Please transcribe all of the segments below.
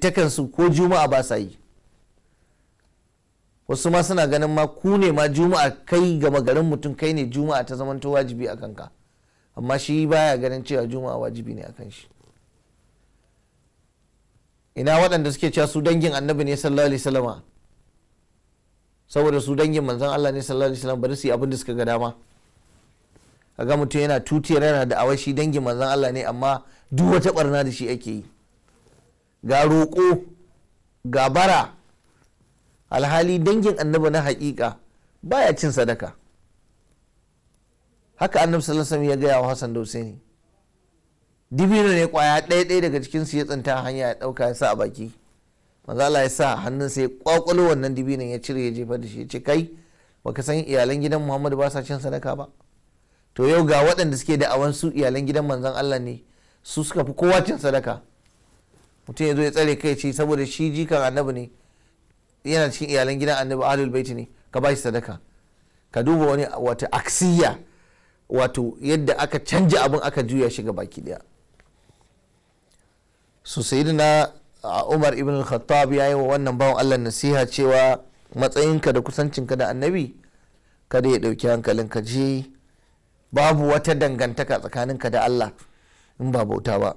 takansu ko juma'a ba sa yi. Wasu ma suna ganin ma ku ne ma juma'a, kai gama garin mutum kai ne juma'a ta zamanto wajibi a kanka, amma shi baya ganin cewa juma'a wajibi ne a kan shi. Ina waɗanda suke cewa su dangin annabi ne sallallahu alaihi wasallama, saboda su dangin manzon Allah ne sallallahu alaihi wasallam, bari su yi abin da suka ga dama. Kaga mutum yana tutiyar yana da awashi dangin manzon Allah ne, amma duk wata barna da shi ake yi, ga roƙo ga bara, alhali dangin annabi na haƙiƙa baya cin sadaka. Haka annabi sallallahu alaihi wasallam ya gaya wa Hassan da Husaini, dibino ne kwaya ɗaya daga cikin su ya tsinta hanya ya ɗauka ya sa a baki, manzo Allah ya sa hannunsa ya kwakwalo wannan dibinon ya cire ya jefa da shi, ya ce kai baka san iyalan gidan Muhammadu ba sa cin sadaka ba? To yau ga waɗanda suke da awan su iyalan gidan manzon Allah ne, su suka fi kowa cin sadaka. Mutum ya zo ya tsare kai ce saboda shi jikan annabi ne, yana cikin iyalan gidan annabi ahlul baiti ne, ka ba shi sadaka. Ka duba wani wata aksiya, wato yadda aka canja abin aka juya shi ga baki daya. So sayyidina Umar ibn al-Khattab ya yi wa wannan bawan Allah nasiha cewa matsayinka da kusancinka da annabi kada ya dauki hankalin ka, je babu wata dangantaka tsakaninka da Allah in ba bauta ba.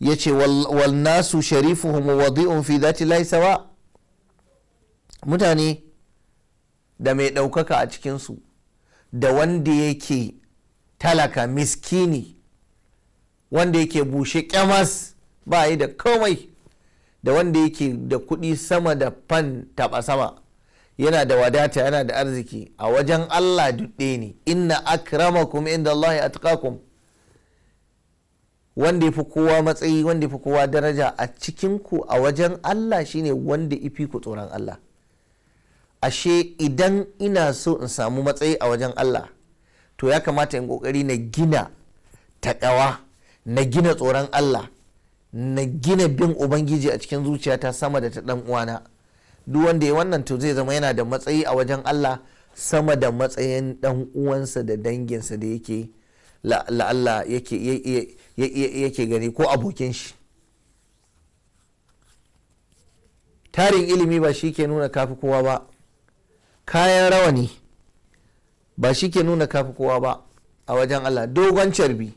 Ya ce wal nasu sharifuhum wadi'un fi dhati llahi sawa, mutane da mai ɗaukaka a cikinsu da wanda yake talaka miskini, wanda yake bushe kyamas ba yi da komai, da wanda yake da kuɗi sama da fan taɓa sama, yana da wadata yana da arziki, a wajen Allah duɗe ne. Inna akramakum inda Allahi atqakum, wanda ya fi kowa matsayi, wanda ya fi kowa daraja a cikinku a wajen Allah shine wanda ya fi ku tsoron Allah. Ashe idan ina so in samu matsayi a wajen Allah, to ya kamata in kokari na gina takawa, na gina tsoron Allah, na gina bin Ubangiji a cikin zuciyata sama da ta dan uwana. Duk wanda ya wannan to zai zama yana da matsayi a wajen Allah sama da matsayin dan uwansa da danginsa da yake la'alla yake gani ko abokin shi. Tarin ilimi ba shi ke nuna kafi kowa ba, kayan rawani ba shi ke nuna kafi kowa ba a wajen Allah, dogon carbi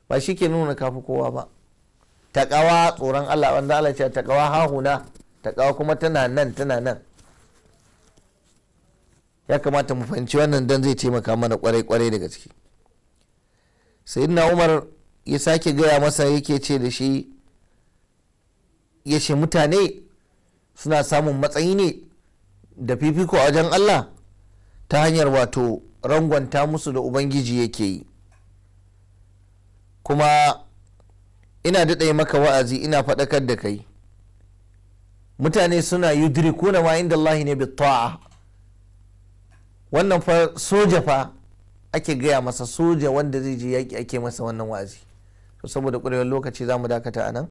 ba shi ke nuna kafi kowa ba. Takawa tsoron Allah, wanda Allah ce takawa hahuna, takawa kuma tana nan tana nan. Ya kamata mu fahimci wannan dan zai taimaka mana kwarai da gaske. Sayyidina Umar ya sake gaya masa, yake ce da shi, ya ce mutane suna samun matsayi ne da fifiko a wajen Allah ta hanyar wato rangwanta musu da Ubangiji yake yi. Kuma ina daɗa maka wa'azi, ina faɗakar da kai, mutane suna yudrikuna ma inda Allah ne bi ta'a. Wannan fa soja fa ake gaya masa, soja wanda zai je yaƙi ake masa wannan wa'azi. Saboda ƙurewar lokaci za mu dakata a nan.